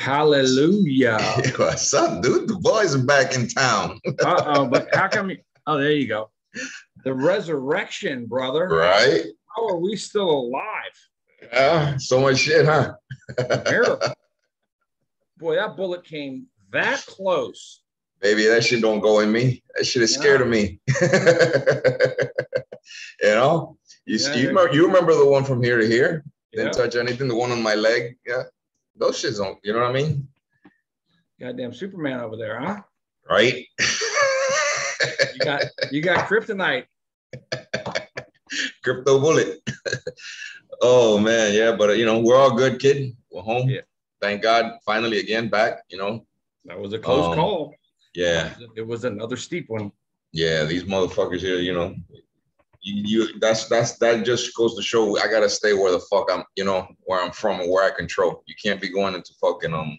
Hallelujah. What's up, dude? The boys are back in town. But how come oh, there you go. The resurrection, brother. Right? How are we still alive? Yeah, so much shit, huh? Miracle. Boy, that bullet came that close. Baby, that shit don't go in me. That shit is scared of me. You know? You remember the one from here to here? Didn't touch anything. The one on my leg. Yeah. Those shits don't, you know what I mean? Goddamn Superman over there, huh? Right? you got kryptonite. Crypto bullet. Oh man, yeah, but we're all good, kid. We're home. Yeah. Thank God. Finally again back, That was a close call. Yeah. It was another steep one. Yeah, these motherfuckers here, that just goes to show I gotta stay where the fuck I'm, where I'm from and where I control. You can't be going into fucking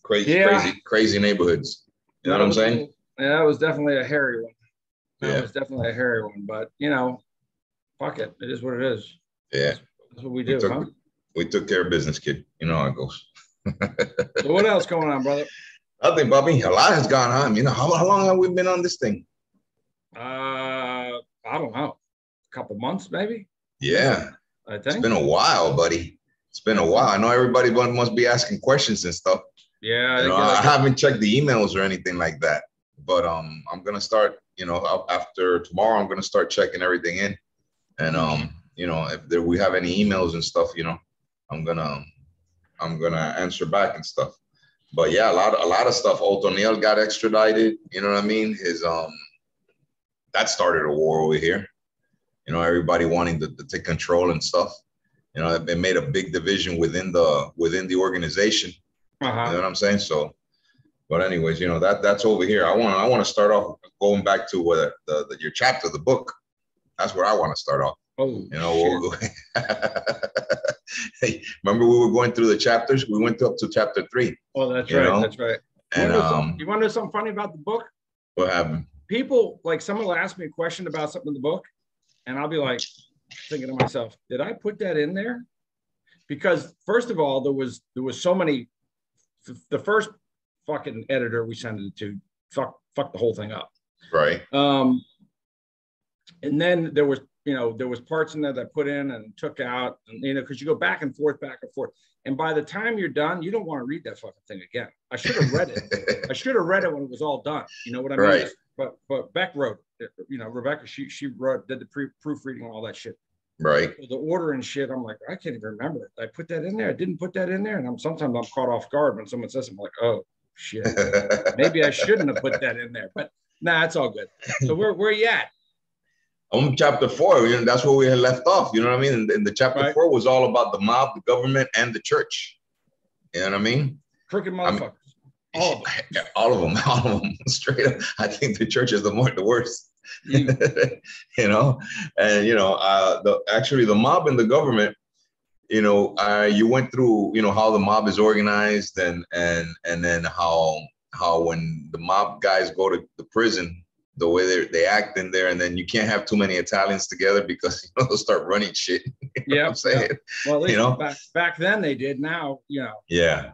crazy neighborhoods. You know what I'm saying? Yeah, that was definitely a hairy one. That was definitely a hairy one, but fuck it. It is what it is. Yeah. That's what we do, we took care of business, kid. You know how it goes. So what else going on, brother? Nothing, Bobby. A lot has gone on. How long have we been on this thing? I don't know. A couple months, maybe. Yeah. I think it's been a while, buddy. It's been a while. I know everybody must be asking questions and stuff. Yeah. I haven't checked the emails or anything like that, but I'm gonna start. After tomorrow, I'm gonna start checking everything in, and if we have any emails and stuff, I'm gonna answer back and stuff. But yeah, a lot of stuff. Otoniel got extradited. You know what I mean? That started a war over here. Everybody wanting to take control and stuff. It made a big division within the organization. You know what I'm saying? So, but anyways, that's over here. I want to start off going back to your chapter, the book. That's where I want to start off. Oh, hey, remember we were going through the chapters? We went up to chapter 3. Oh, that's right. That's right. And you want to know something funny about the book? What happened? People, someone will ask me a question about something in the book, and I'll be like thinking to myself, did I put that in there? Because first of all, there was so many. The first fucking editor we sent it to fuck the whole thing up. Right. And then there was parts in there that I put in and took out, and because you go back and forth. And by the time you're done, you don't want to read that fucking thing again. I should have read it. I should have read it when it was all done. You know what I mean? Right. But Beck wrote it. Rebecca, she did the proofreading and all that shit. Right. So the order and shit, I'm like, I can't even remember it. I put that in there. I didn't put that in there. And sometimes I'm caught off guard when someone says, I'm like, oh shit, maybe I shouldn't have put that in there. But nah, it's all good. So where you at? Chapter 4, that's where we had left off. You know what I mean? And the chapter 4 was all about the mob, the government, and the church. You know what I mean? Crooked motherfuckers. All of them. Straight up. I think the church is the worst. And actually the mob and the government, you went through, how the mob is organized and then how when the mob guys go to the prison, the way they act in there, and then you can't have too many Italians together because they'll start running shit. Yeah, I'm saying. Well, at least back then they did. Now, Yeah.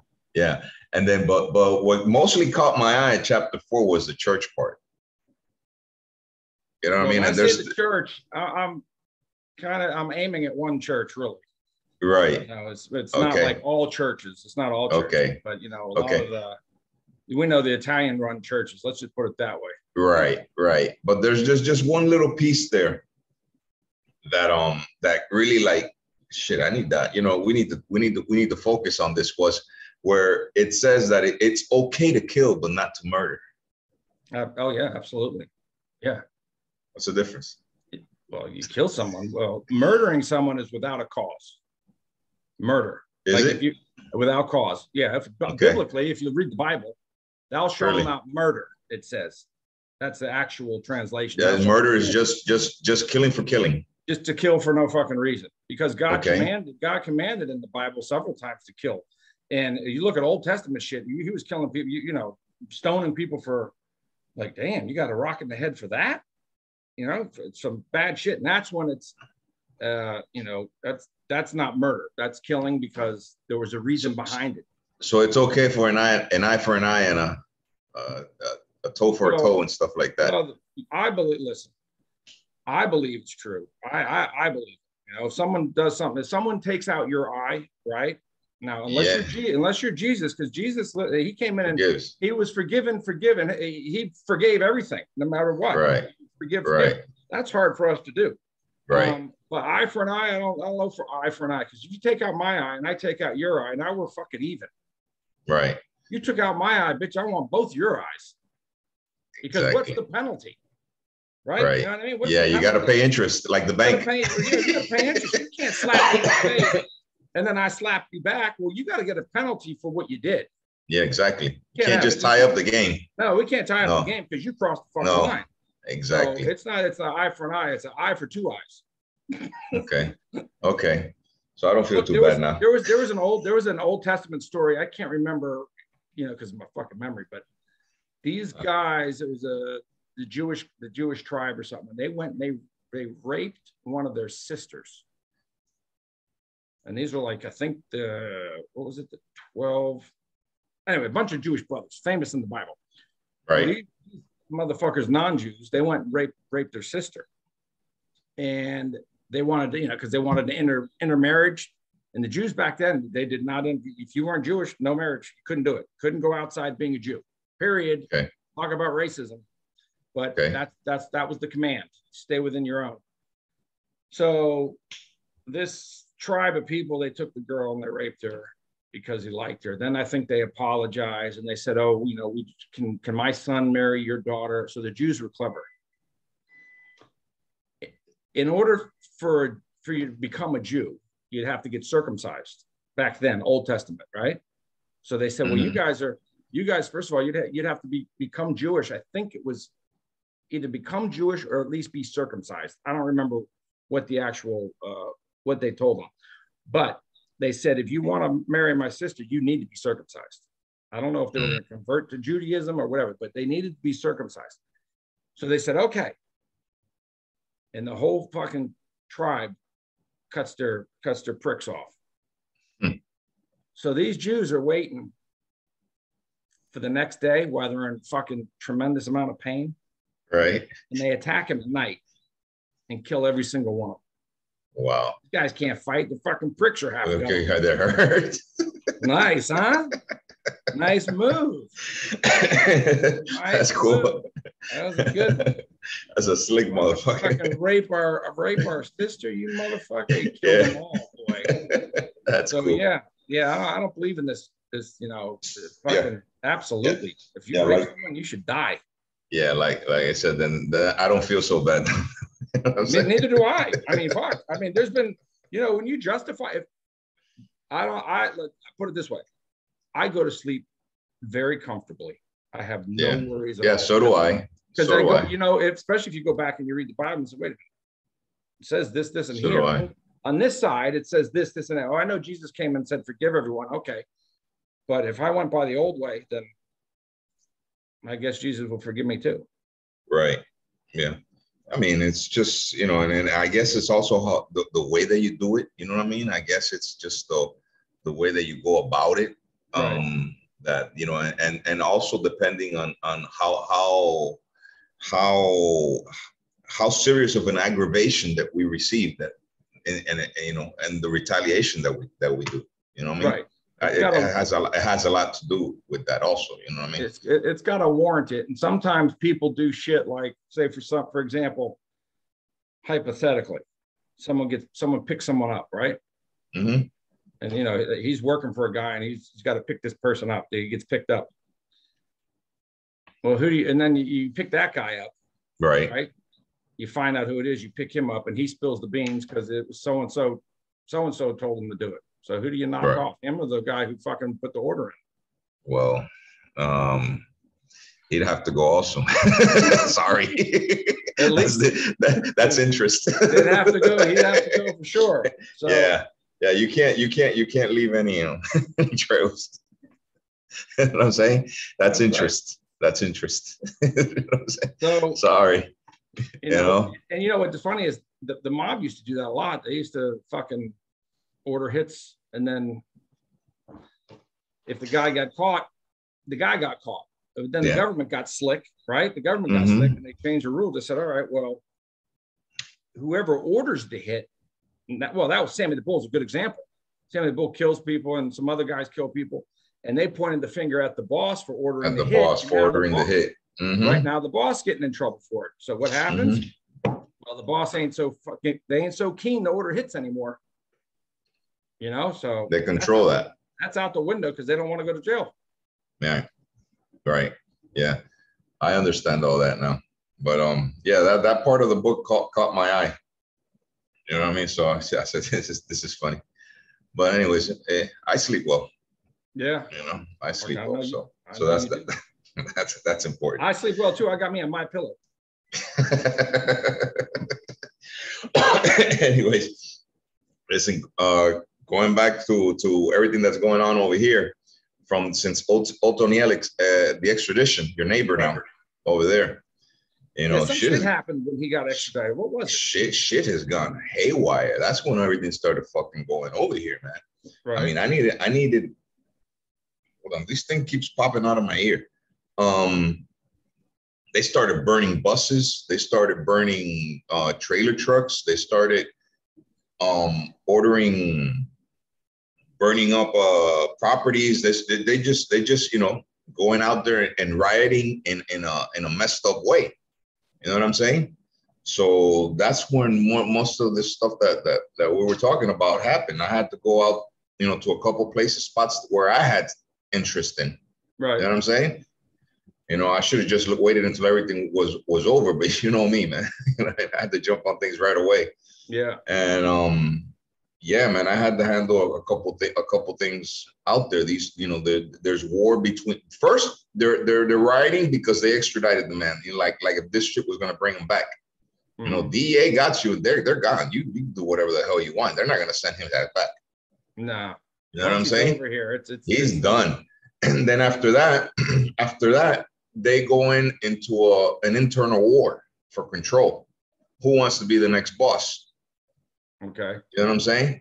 And then, but what mostly caught my eye at chapter 4 was the church part. You know what I mean? And there's the church. I'm aiming at one church, really. Right. It's not like all churches. It's not all churches. Okay. But a lot of we know the Italian-run churches. Let's just put it that way. Right. But there's just one little piece there that really shit. I need that. We need to focus on this. Was where it says that it's okay to kill, but not to murder. Oh yeah, absolutely. Yeah. What's the difference? Well, you kill someone. Well, murdering someone is without a cause. Murder. Is it? If you without cause? Yeah. Biblically, if you read the Bible, thou shalt not murder. It says. That's the actual translation. Yeah, murder is just killing for killing. Just to kill for no fucking reason. Because God commanded in the Bible several times to kill. And you look at Old Testament shit, he was killing people, stoning people for damn, you got a rock in the head for that? It's some bad shit. And that's when it's, that's not murder. That's killing because there was a reason behind it. So it's okay for an eye for an eye, and a toe for a toe and stuff like that. Well, I believe. Listen, I believe it's true. I believe it. You know, if someone does something, if someone takes out your eye, right? Now, unless you're Jesus, because Jesus, he came in and he was forgiven. He forgave everything, no matter what. Right. Forgive. Right. That's hard for us to do. Right. But eye for an eye, I don't know for eye for an eye, because if you take out my eye and I take out your eye, now we're fucking even. Right. You took out my eye, bitch. I want both your eyes. Because what's the penalty? Right? Right. You know what I mean? You got to pay interest, like the bank. You got to pay interest. You can't slap me in the face and then I slap you back. Well, you got to get a penalty for what you did. Yeah, exactly. You can't just tie up the game. No, we can't tie up the game because you crossed the fucking line. Exactly. So it's an eye for an eye. It's an eye for two eyes. Okay. So I don't feel too bad now. There was an Old Testament story. I can't remember, because of my fucking memory, but these guys, it was the Jewish tribe or something. They went and they raped one of their sisters. And these were like, I think the 12, anyway, a bunch of Jewish brothers, famous in the Bible. Right. Well, these motherfuckers, non-Jews, they went and raped their sister. And they wanted to, because they wanted to intermarriage. And the Jews back then, they did not, if you weren't Jewish, no marriage, you couldn't do it. Couldn't go outside being a Jew, period. Okay. Talk about racism. But that was the command. Stay within your own. So this tribe of people, they took the girl and they raped her because he liked her. Then I think they apologized and they said, "Oh, we can my son marry your daughter?" So the Jews were clever. In order for you to become a Jew, you'd have to get circumcised back then, Old Testament, right? So they said, well, you guys, first of all, you'd have to become Jewish. I think it was either become Jewish or at least be circumcised. I don't remember what the actual, what they told them. But they said, if you want to marry my sister, you need to be circumcised. I don't know if they were going to convert to Judaism or whatever, but they needed to be circumcised. So they said, okay. And the whole fucking tribe cuts their pricks off. So these Jews are waiting for the next day while they're in fucking tremendous amount of pain. Right. And they attack him at night and kill every single one of them. Wow. These guys can't fight. The fucking pricks are happy. Okay, they're hurt. Nice, huh? Nice move. That's cool. Move. That was a good one. That's a slick motherfucker. Fucking rape our sister, you motherfucker. You killed them all, boy. That's so cool. Yeah. I don't believe in this fucking absolutely. Yeah. If you rape someone, you should die. Yeah, like I said, then I don't feel so bad. Neither do I. I mean, fuck. I mean, there's been, when you justify it, I put it this way. I go to sleep very comfortably. I have no worries. Yeah, so do I. Because especially if you go back and you read the Bible and say, wait a minute, it says this, and so here. On this side, it says this, and that. Oh, I know Jesus came and said, forgive everyone. Okay. But if I went by the old way, then I guess Jesus will forgive me too. Right. Yeah. I mean, it's just, and I guess it's also how the way that you do it. You know what I mean? I guess it's just the way that you go about it. Right. That, and also depending on how serious of an aggravation that we receive, that and the retaliation that we do. You know what I mean? Right. It has a lot to do with that also. You know what I mean? It's got to warrant it. And sometimes people do shit like, say for example, hypothetically, someone picks someone up, right? Mm-hmm. And he's working for a guy and he's got to pick this person up. He gets picked up. Well, and then you pick that guy up, right? You find out who it is. You pick him up, and he spills the beans because it was so and so told him to do it. So who do you knock off? Him or the guy who fucking put the order in? Well, he'd have to go also. Sorry. At least that's interest. He'd have to go for sure. So, yeah. You can't leave any trails. You know what I'm saying? That's interest. Right. That's interest. You know what I'm saying? So sorry. And what's funny is the mob used to do that a lot. They used to fucking order hits and then if the guy got caught, the guy got caught. But then the government got slick, right? The government got slick and they changed the rule. They said, all right, well, whoever orders the hit, that was Sammy the Bull's a good example. Sammy the Bull kills people and some other guys kill people. And they pointed the finger at the boss for ordering the hit. At the boss for ordering the hit. Right now, the boss getting in trouble for it. So what happens? Well, the boss ain't so keen to order hits anymore. You know, so they control that. That's out the window because they don't want to go to jail. Yeah. Right. Yeah. I understand all that now. But yeah, that part of the book caught my eye. You know what I mean? So I said, this is funny. But anyways, I sleep well. Yeah. You know, I sleep well. So that's important. I sleep well too. I got me on my pillow. Anyways, listen, going back to everything that's going on over here since Otoniel, the extradition, your neighbor now over there. You know, shit happened when he got extradited. What was it? Shit has gone haywire. That's when everything started fucking going over here, man. Right. I mean, I needed. Hold on, this thing keeps popping out of my ear. They started burning buses. They started burning trailer trucks. They started burning up properties. They just you know, going out there and rioting in a messed up way. You know what I'm saying? So that's when most of this stuff that we were talking about happened. I had to go out, you know, to a couple spots where I had interest in. Right. You know what I'm saying? You know, I should have just waited until everything was over, but you know me, man. I had to jump on things right away. Yeah. And yeah, man, I had to handle a couple things out there. These, you know, there's war between. First, they're rioting because they extradited the man. You know, like if this ship was going to bring him back. You know, DEA got you. They're gone. You do whatever the hell you want. They're not going to send him back. No. You know what I'm saying? Over here, he's done. And then after that, they go into an internal war for control. Who wants to be the next boss? Okay. You know what I'm saying?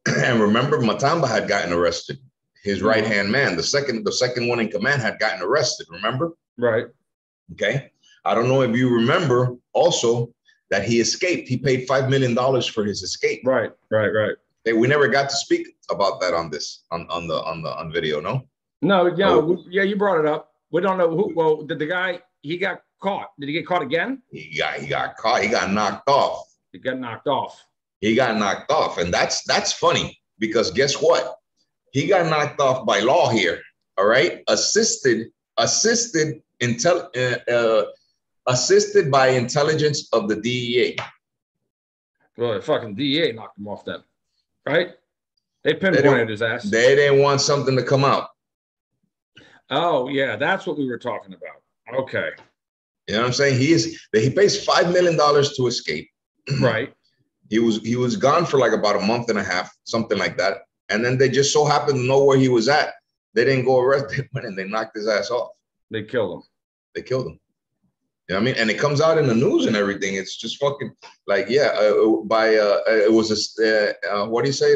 And remember, Matamba had gotten arrested. His right-hand man, the second one in command, had gotten arrested. Remember? Right. Okay. I don't know if you remember also that he escaped. He paid $5 million for his escape. Right. We never got to speak about that on video, no? No, yeah, oh. Yeah, you brought it up. We don't know who. Well, did the guy, he got caught? Did he get caught again? He got caught. He got knocked off. He got knocked off. He got knocked off, and that's funny because guess what? He got knocked off by law here. All right, assisted by intelligence of the DEA. Well, the fucking DEA knocked him off then, right? They pinpointed his ass. They didn't want something to come out. Oh yeah, that's what we were talking about. Okay. You know what I'm saying? He pays $5 million to escape. Right. He was gone for like about a month and a half, something like that. And then they just so happened to know where he was at. They didn't go arrest him, and they knocked his ass off. They killed him. You know what I mean? And it comes out in the news and everything. It's just fucking like, yeah, it was what do you say?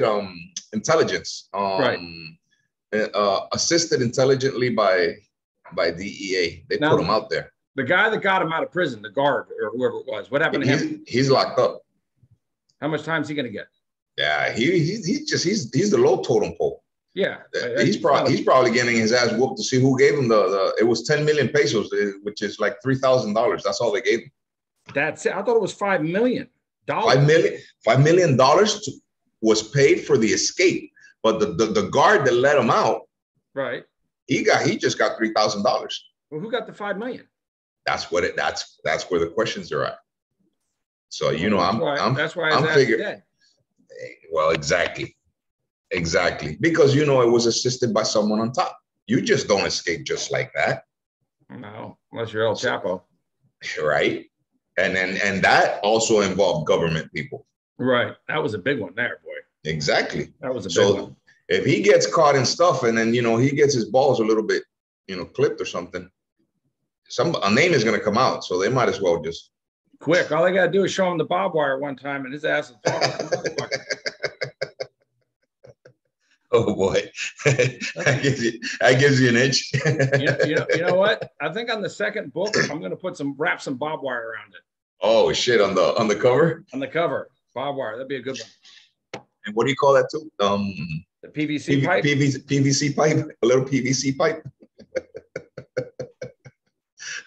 Intelligence. Right. Assisted intelligently by DEA. They put him out there. The guy that got him out of prison, the guard or whoever it was, what happened to him? He's locked up. How much time is he going to get? Yeah, he's the low totem pole. Yeah, he's probably getting his ass whooped to see who gave him it was 10 million pesos, which is like $3,000. That's all they gave him. That's it. I thought it was $5 million. $5 million was paid for the escape, but the guard that let him out, right? He just got $3,000. Well, who got the $5 million? That's where the questions are at. So you know, that's why I'm figuring. Dead. Well, exactly, because you know it was assisted by someone on top. You just don't escape just like that. No, unless you're El Chapo, right? And that also involved government people. Right, that was a big one there, boy. Exactly, that was a big one. If he gets caught in stuff, and then you know he gets his balls a little bit, you know, clipped or something, a name is going to come out. So they might as well just. Quick, all I got to do is show him the barbed wire one time and his ass is talking. Oh boy, that gives you an itch. You know what? I think on the second book, I'm gonna wrap some barbed wire around it. Oh shit! On the cover. On the cover, barbed wire. That'd be a good one. And what do you call that too? The PVC pipe. PVC pipe. A little PVC pipe.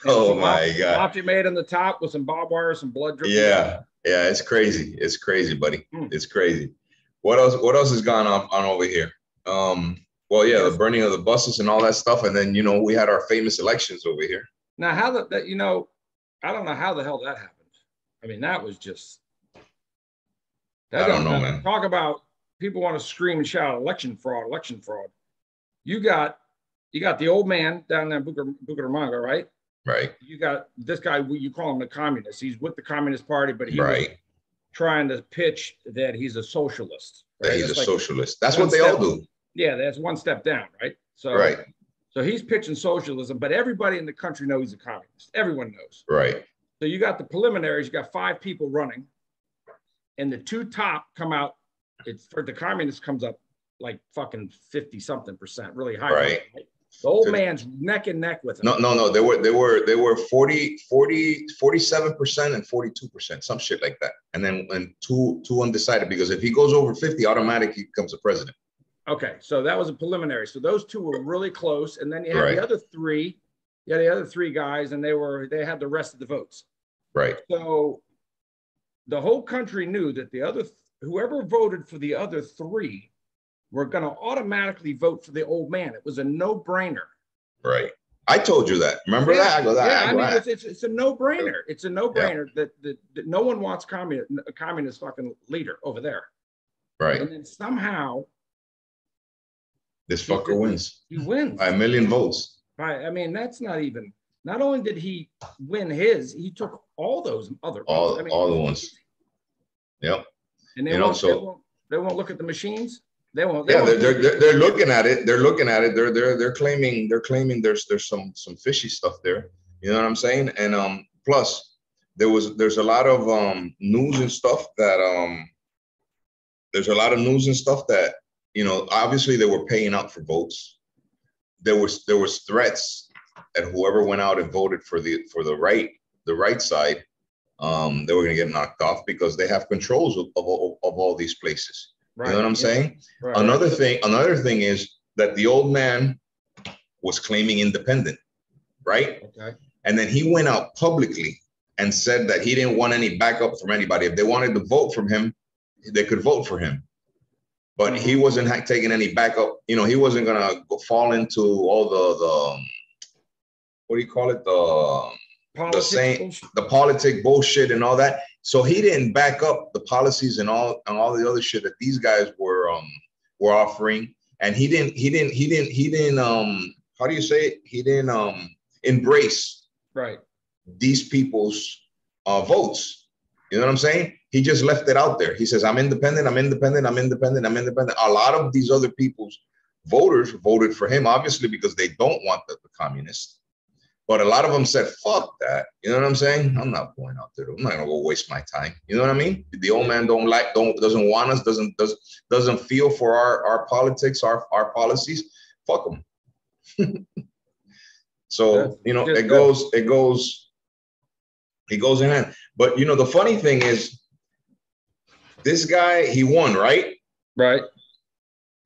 Oh my God! Mafia Made on the top with some barbed wire, some blood dripping. Yeah, yeah, it's crazy. It's crazy, buddy. It's crazy. What else? What else has gone on over here? Well, yeah, the burning of the buses and all that stuff, and then we had our famous elections over here. Now, how I don't know how the hell that happened. I mean, that was just. I don't know, man. Talk about people want to scream and shout election fraud, election fraud. You got the old man down there in Bucaramanga, right? Right. You got this guy, you call him a communist. He's with the Communist Party, but he's trying to pitch that he's a socialist. Right? That he's a socialist. That's what they all do. Yeah, that's one step down, right? So he's pitching socialism, but everybody in the country knows he's a communist. Everyone knows. Right. So you got the preliminaries, you got 5 people running, and the 2 top come out. It's for the communists comes up like fucking 50-something%, really high. Right. The old man's neck and neck with him. No. They were 47% and 42%, some shit like that. And then two undecided, because if he goes over 50, automatically he becomes a president. Okay, so that was a preliminary. So those 2 were really close, and then you had the other 3. You had the other 3 guys, and they had the rest of the votes. Right. So the whole country knew that whoever voted for the other 3 were going to automatically vote for the old man. It was a no-brainer. Right. I told you that. Remember that? It's a no-brainer. It's a no-brainer that no one wants a communist fucking leader over there. Right. And then somehow this fucker wins. He wins by 1 million votes. Right. I mean, that's not even. Not only did he win he took all those other all the ones. Yep. And they won't look at the machines. They won't. They're looking at it. They're looking at it. They're claiming there's some fishy stuff there. You know what I'm saying? And plus there's a lot of news and stuff that obviously they were paying up for votes. There was threats that whoever went out and voted for the right side, they were going to get knocked off because they have controls of all these places. Right. You know what I'm saying? Right. Another thing is that the old man was claiming independent, right? Okay. And then he went out publicly and said that he didn't want any backup from anybody. If they wanted to vote for him, they could vote for him. But he wasn't taking any backup. He wasn't gonna fall into all the what do you call it? The politic bullshit and all that. So he didn't back up the policies and all the other shit that these guys were offering. And he didn't how do you say it? He didn't embrace these people's votes. You know what I'm saying? He just left it out there. He says, I'm independent. A lot of these other people's voters voted for him, obviously, because they don't want the communists. But a lot of them said, fuck that. You know what I'm saying? I'm not going out there. I'm not going to go waste my time. You know what I mean? The old man doesn't want us, doesn't feel for our politics, our policies. Fuck them. So, it goes in hand. But, the funny thing is, this guy, he won, right? Right.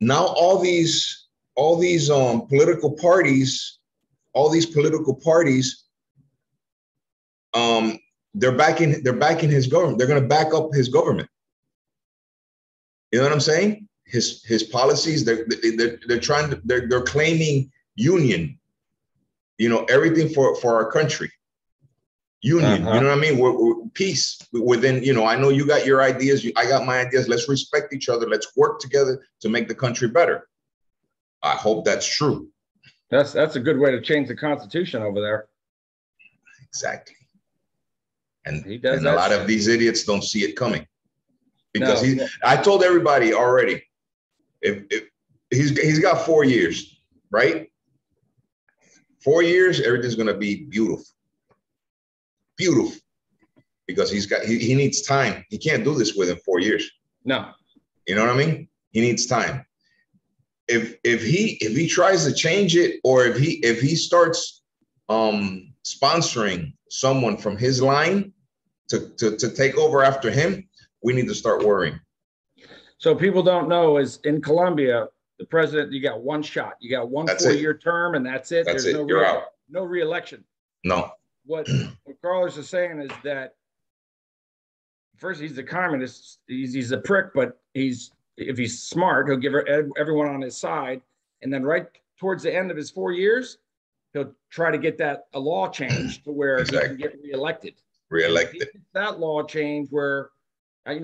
Now all these political parties, they're backing his government. They're going to back up his government. You know what I'm saying? His policies. They're claiming union. Everything for our country. Union. You know what I mean? We're peace within. I know you got your ideas. I got my ideas. Let's respect each other. Let's work together to make the country better. I hope that's true. That's a good way to change the Constitution over there. Exactly. And a lot of these idiots don't see it coming because I told everybody already, if he's got 4 years, right? 4 years, everything's going to be beautiful. Beautiful. Because he needs time. He can't do this within 4 years. No. You know what I mean? He needs time. if he tries to change it, or if he starts sponsoring someone from his line to take over after him, we need to start worrying. So people don't know is in Colombia, the president, you got one shot. You got one 4-year term, and that's it. That's There's it. You're out. No re-election. No. What Carlos is saying is that first, he's a communist. He's a prick, but if he's smart, he'll give everyone on his side. And then right towards the end of his 4 years, he'll try to get a law changed to where he can get reelected. That law change where, I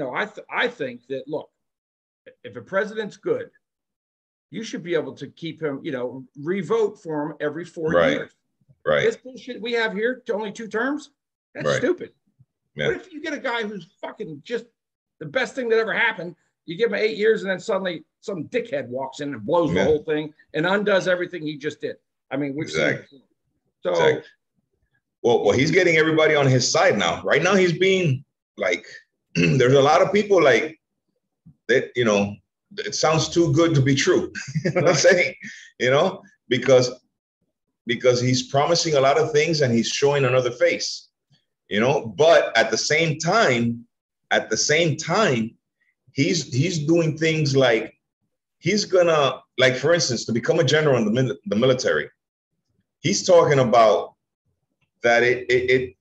think that, look, if a president's good, you should be able to keep him, revote for him every 4 years. Right. This bullshit we have here to only 2 terms, that's stupid. Yeah. What if you get a guy who's fucking just the best thing that ever happened? You give him 8 years and then suddenly some dickhead walks in and blows the whole thing and undoes everything he just did. I mean, we've seen it. So, well, he's getting everybody on his side now. Right now, he's being like, there's a lot of people like that, it sounds too good to be true. You know what I'm saying? Because he's promising a lot of things and he's showing another face, but at the same time, he's doing things like he's gonna, like, for instance, to become a general in the military, he's talking about that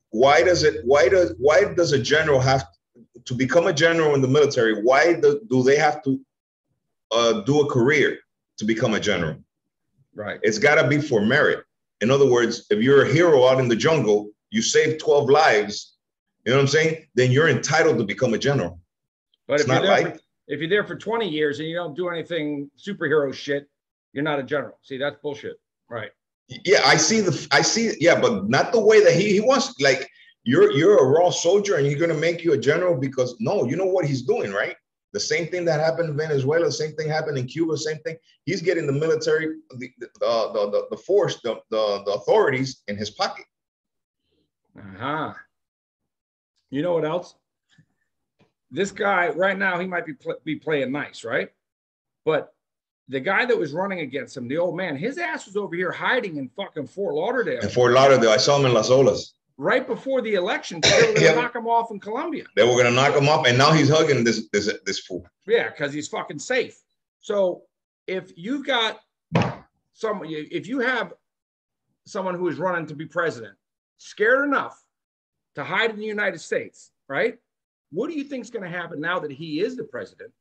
why does a general have to become a general in the military? Why do they have to do a career to become a general? Right. It's got to be for merit. In other words, if you're a hero out in the jungle, you saved 12 lives, you know what I'm saying? Then you're entitled to become a general. But if you're there for 20 years and you don't do anything superhero shit, you're not a general. See, that's bullshit. Right. Yeah, I see, but not the way that he wants. Like, you're a raw soldier and you're going to make you a general because, no, you know what he's doing, right? The same thing that happened in Venezuela, the same thing happened in Cuba, same thing. He's getting the military, the force, the authorities in his pocket. Uh-huh. You know what else? This guy right now, he might be playing nice, right? But the guy that was running against him, the old man, his ass was over here hiding in fucking Fort Lauderdale. In Fort Lauderdale, I saw him in Las Olas. Right before the election, they were going to knock him off in Colombia. They were going to knock him off, and now he's hugging this fool. Yeah, because he's fucking safe. So if you have someone who is running to be president, scared enough to hide in the United States, right? What do you think is going to happen now that he is the president?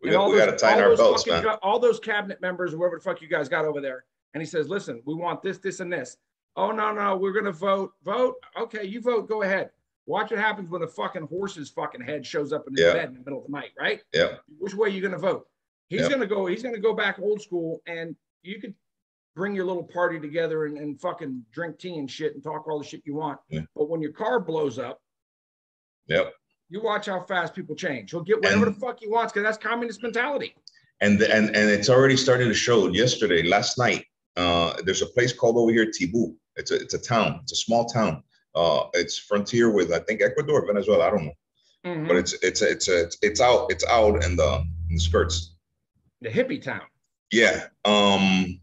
We got to tighten our belts, man. All those cabinet members, whoever the fuck you guys got over there, and he says, "Listen, we want this, this, and this." Oh, no, we're going to vote. Okay, you vote. Go ahead. Watch what happens when a fucking horse's fucking head shows up in his bed in the middle of the night, right? Yeah. Which way are you going to vote? He's going to go back old school, and you could bring your little party together and fucking drink tea and shit and talk all the shit you want. Yeah. But when your car blows up, you watch how fast people change. He'll get whatever the fuck he wants because that's communist mentality. And it's already starting to show. Last night, there's a place called over here, Tibu. It's a town. It's a small town. It's frontier with, I think, Ecuador, Venezuela. I don't know, but it's out in the skirts. The hippie town. Yeah. The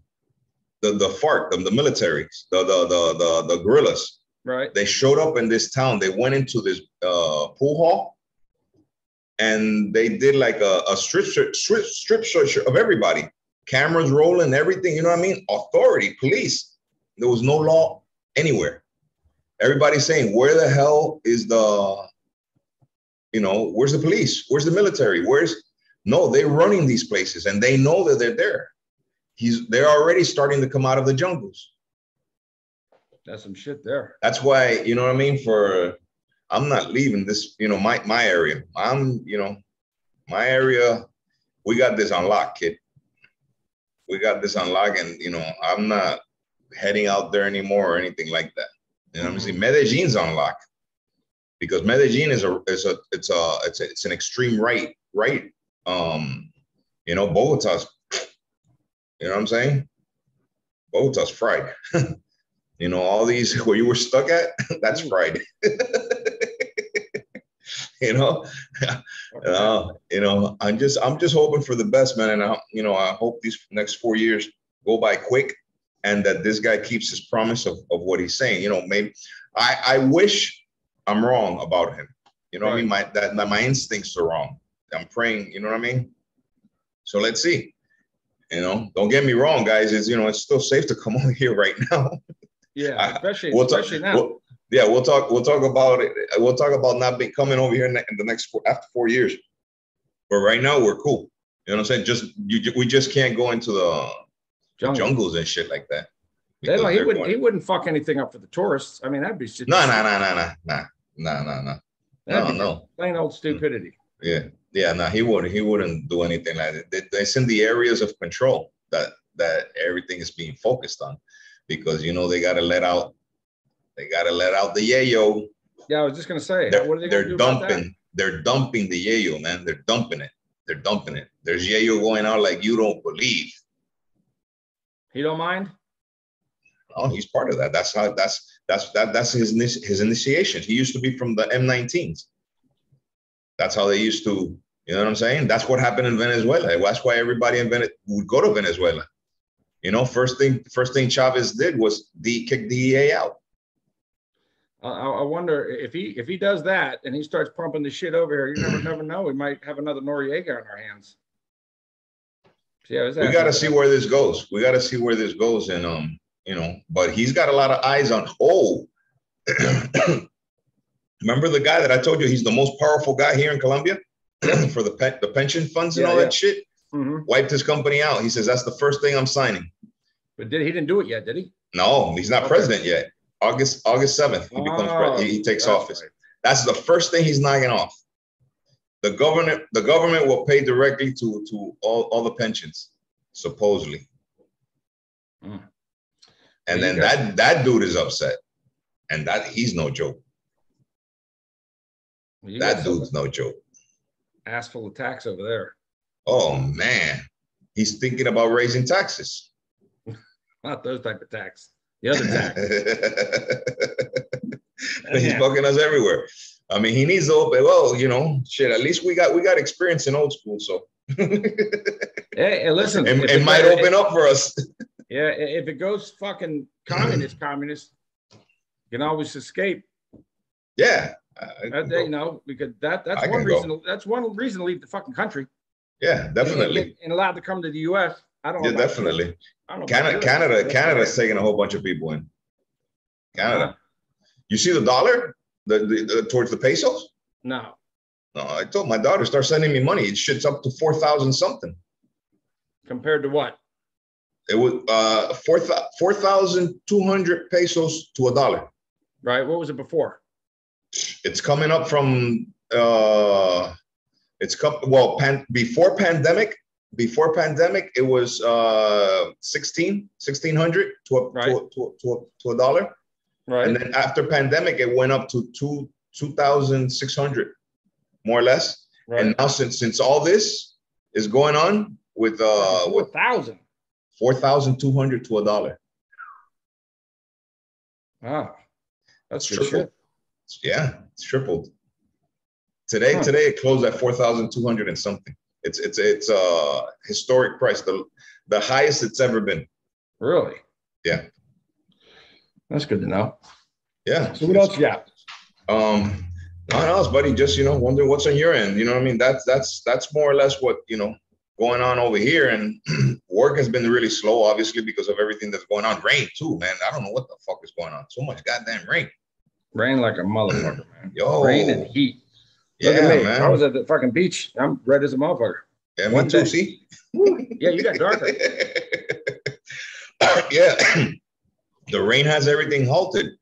FARC, the military, the guerrillas. Right. They showed up in this town. They went into this pool hall, and they did like a strip search of everybody. Cameras rolling, everything. You know what I mean? Authority, police. There was no law anywhere. Everybody's saying, where the hell is where's the police? Where's the military? No, they're running these places and they know that they're there. They're already starting to come out of the jungles. That's some shit there. That's why, you know what I mean? I'm not leaving this, my area. My area, we got this on lock, kid. We got this on lock, and, I'm not heading out there anymore or anything like that. You know what I'm saying? Medellin's on lock because Medellin is an extreme right. Bogota's, you know what I'm saying? Bogota's fried. All these where you were stuck at, that's fried. You know, I'm just hoping for the best, man. And I hope these next 4 years go by quick, and that this guy keeps his promise of what he's saying. You know, maybe I wish I'm wrong about him. You know what I mean? My instincts are wrong. I'm praying, you know what I mean? So let's see. You know, don't get me wrong, guys. It's still safe to come over here right now. Yeah, especially now. We'll talk about it. We'll talk about not coming over here in the next after 4 years. But right now we're cool. You know what I'm saying? We just can't go into the jungles and shit like that. He wouldn't fuck anything up for the tourists. I mean, that'd be no. Plain old stupidity. Yeah. No, he wouldn't do anything like that. It's in the areas of control that everything is being focused on, because they gotta let out the yayo. Yeah, I was just gonna say, what are they gonna do about that? They're dumping the yayo, man. They're dumping it. There's yayo going out like you don't believe. He don't mind? Oh, he's part of that. That's his initiation. He used to be from the M19s. That's how they used to, you know what I'm saying? That's what happened in Venezuela. That's why everybody would go to Venezuela. First thing Chavez did was kick the EA out. I wonder if he does that and he starts pumping the shit over here, you never know. We might have another Noriega on our hands. Yeah, we got to see where this goes. And but he's got a lot of eyes on. Oh, remember the guy that I told you he's the most powerful guy here in Colombia for the pension funds and all that shit? Mm-hmm. Wiped his company out. He says that's the first thing I'm signing. But he didn't do it yet, did he? No, he's not president yet. August 7th, he becomes president. He takes office. Right. That's the first thing he's knocking off. The government will pay directly to all the pensions, supposedly. Mm. And then that dude is upset, and he's no joke. That dude's no joke. Ass full of tax over there. Oh man, he's thinking about raising taxes. Not those type of tax. The other tax. He's fucking us everywhere. I mean, he needs to open. Well, shit. At least we got experience in old school, so. Hey, listen. It might open up for us. Yeah, if it goes fucking communist, you can always escape. Yeah. Because that's one reason. That's one reason to leave the fucking country. Yeah, definitely. And allowed to come to the U.S. I don't know. Yeah, definitely. Canada's taking a whole bunch of people in. Canada. You see the dollar? The towards the pesos? No. No, I told my daughter start sending me money. It shit's up to 4,000 something. Compared to what? It was 4,200 pesos to $1. Right. What was it before? It's coming up from before pandemic. Before pandemic, it was 1,600 to $1. Right. And then after pandemic, it went up to 2,600, more or less. Right. And now since all this is going on with 4,000. 4,200 to $1. Wow, that's tripled. Shit. Yeah, it's tripled. Today it closed at 4,200 and something. It's a historic price, the highest it's ever been. Really? Yeah. That's good to know. Yeah. So what else you got? Nothing else, buddy. Just wondering what's on your end. You know what I mean? That's more or less what going on over here. And work has been really slow, obviously, because of everything that's going on. Rain too, man. I don't know what the fuck is going on. So much goddamn rain. Rain like a motherfucker, man. Yo. Rain and heat. Yeah, look at me, man. I was at the fucking beach. I'm red as a motherfucker. Yeah, me too. See? Yeah, you got darker. Yeah. The rain has everything halted.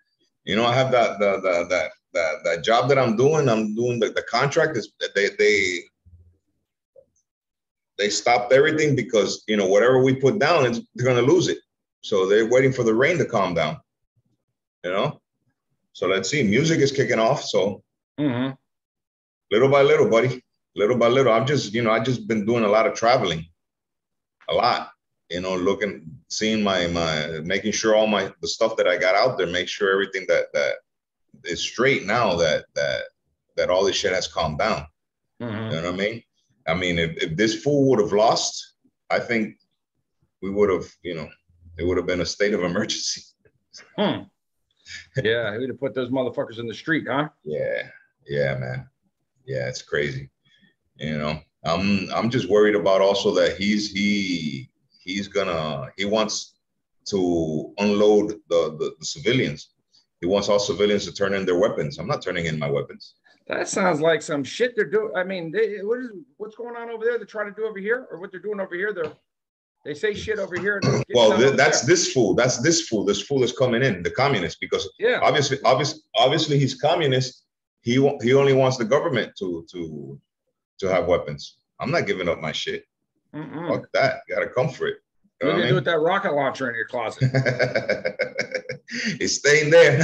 I have that job that I'm doing. The contract is they stopped everything because whatever we put down, they're gonna lose it. So they're waiting for the rain to calm down. So let's see. Music is kicking off. So little by little, buddy. Little by little. I just been doing a lot of traveling. A lot. Seeing making sure all the stuff that I got out there, make sure everything that is straight now that that all this shit has calmed down. Mm-hmm. You know what I mean? If this fool would have lost, I think we would have, it would have been a state of emergency. Yeah, we'd have put those motherfuckers in the street, huh? Yeah, man. Yeah, it's crazy. I'm just worried about also that he wants to unload the civilians. He wants all civilians to turn in their weapons. I'm not turning in my weapons. That sounds like some shit they're doing. I mean, what's going on over there? They're trying to do over here, or what they're doing over here? They say shit over here. Well, that's this fool. That's this fool. This fool is coming in, the communist, because obviously he's communist. He only wants the government to have weapons. I'm not giving up my shit. Fuck that. You gotta come for it. What are you gonna do with that rocket launcher in your closet? It's staying there.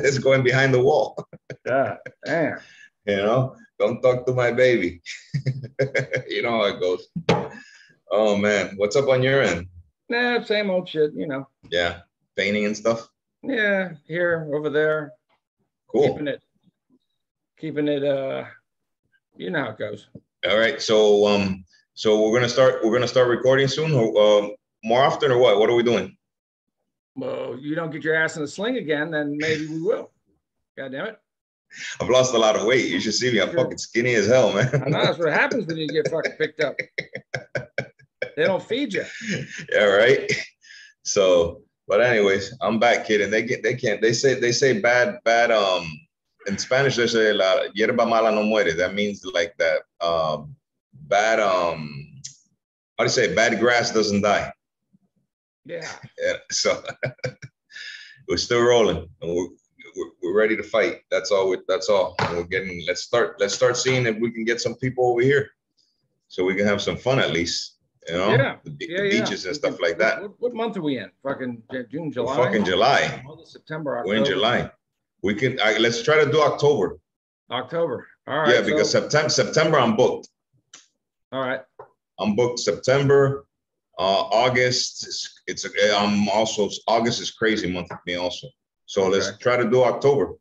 It's going behind the wall. Yeah, damn. Don't talk to my baby. You know how it goes. Oh man, what's up on your end? Nah, same old shit, Yeah, painting and stuff. Yeah, here, over there. Cool. Keeping it. You know how it goes. All right, so we're gonna start recording soon, or more often, or what? What are we doing? Well, you don't get your ass in the sling again, then maybe we will. God damn it. I've lost a lot of weight. You should see me. I'm fucking skinny as hell, man. I know that's what happens when you get fucking picked up. They don't feed you. Yeah, right. So, but anyways, I'm back, kid, and they say bad in Spanish they say la hierba mala no muere. That means like that bad how do you say, bad grass doesn't die. Yeah. So we're still rolling, and we're ready to fight. That's all. And we're getting. Let's start seeing if we can get some people over here, so we can have some fun at least. The beaches and stuff like that. What month are we in? Fucking June, July. We're fucking July. August, September, October. We're in July. We can. Let's try to do October. October. All right. Yeah, because September I'm booked. All right. I'm booked September. August. August is crazy month for me also. So let's try to do October.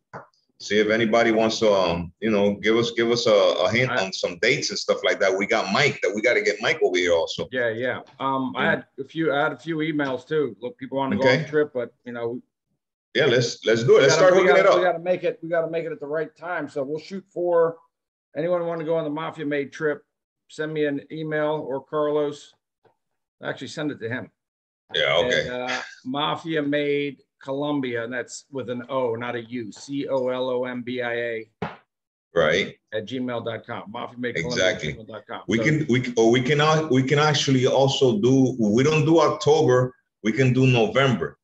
See if anybody wants to, give us a hint on some dates and stuff like that. We got Mike. We got to get Mike over here also. Yeah. I had a few emails too. Look, people want to go on the trip, but Yeah, let's do it. Let's start hooking it up. We got to make it at the right time. So we'll shoot for anyone who want to go on the Mafia Made trip. Send me an email, or Carlos. Actually, send it to him. Yeah. Okay. And, Mafia Made Colombia, and that's with an O, not a U. COLOMBIA. Right. At gmail.com. Mafia Made exactly. Colombia. Gmail.com. We can actually also do. We don't do October. We can do November.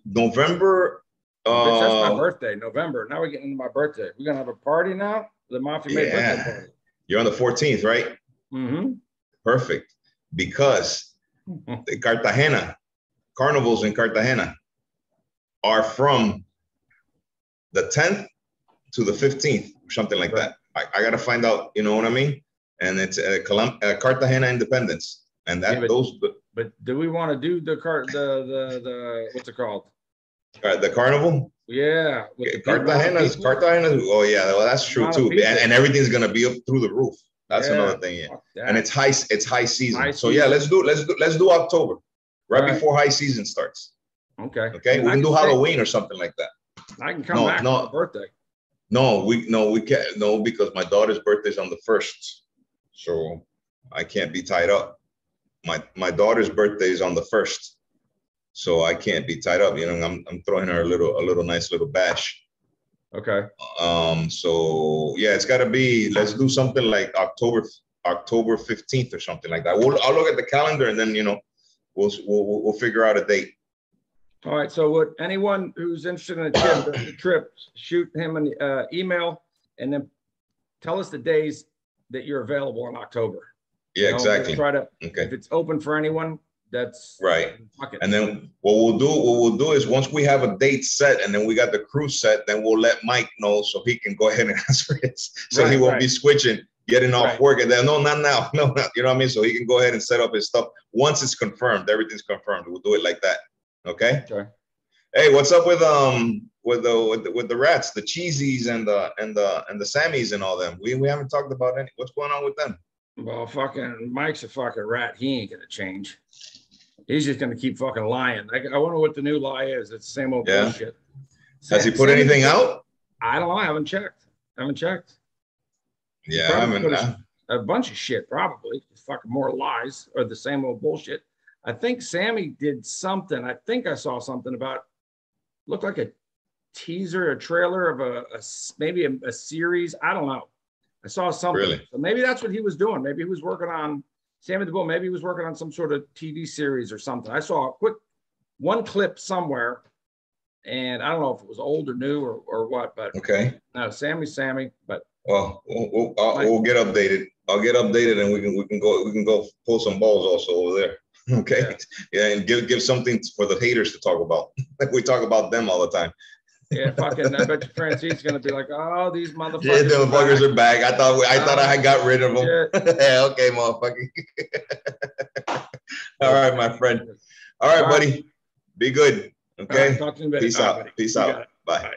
November. That's my birthday. November. Now we're getting into my birthday. We're gonna have a party now. The Mafia Made birthday party. You're on the 14th, right? Mm-hmm. Perfect. Because the Cartagena carnivals in Cartagena are from the 10th to the 15th, or something like that. I got to find out, you know what I mean? And it's Cartagena Independence. And but do we want to do the what's it called? The carnival? Yeah. Cartagena. Oh yeah, well, that's true too. And everything's gonna be up through the roof. That's another thing. Yeah. And it's high season. So yeah, let's do October, right before high season starts. Okay. Okay. We can do Halloween or something like that. I can come back on my birthday. No, we can't. No, because my daughter's birthday is on the 1st, so I can't be tied up. My daughter's birthday is on the 1st, so I can't be tied up. I'm throwing her a little nice little bash. Okay. So yeah, it's got to be. Let's do something like October 15th or something like that. I'll look at the calendar, and then we'll figure out a date. All right. So anyone who's interested in the trip, shoot him an email, and then tell us the days that you're available in October. Yeah, exactly. We'll try to. Okay. If it's open for anyone, that's right. And then what we'll do is, once we have a date set and then we got the crew set, then we'll let Mike know so he can go ahead and answer it. So he won't be switching, getting off work, and then no, not now, no, not, you know what I mean? So he can go ahead and set up his stuff once it's confirmed. Everything's confirmed. We'll do it like that. Okay. Okay. Hey, what's up with with the rats, the cheesies and the Sammys and all them. We haven't talked about any. What's going on with them? Well, fucking Mike's a fucking rat. He ain't gonna change. He's just gonna keep fucking lying. I wonder what the new lie is. It's the same old bullshit. Has he put anything out? I don't know. I haven't checked. Yeah, I haven't. A bunch of shit, probably. Fucking more lies or the same old bullshit. I think Sammy did something. I think I saw something about, looked like a teaser, a trailer of maybe a series. I don't know. I saw something. Really? So maybe that's what he was doing. Maybe he was working on Sammy the Bull. Maybe he was working on some sort of TV series or something. I saw one clip somewhere, and I don't know if it was old or new or what, but okay. No, Sammy, but well, we'll get updated. I'll get updated, and we can go pull some balls also over there. Okay, yeah, and give something for the haters to talk about. We talk about them all the time. Yeah, fucking. I bet you Francine's gonna be like, "Oh, these motherfuckers." Yeah, the motherfuckers are back. I thought I had got rid of them. Yeah, okay, motherfucker. All right, my friend. All right, buddy. Be good. Okay. Talk to you in a bit. Peace out. Peace out. Bye.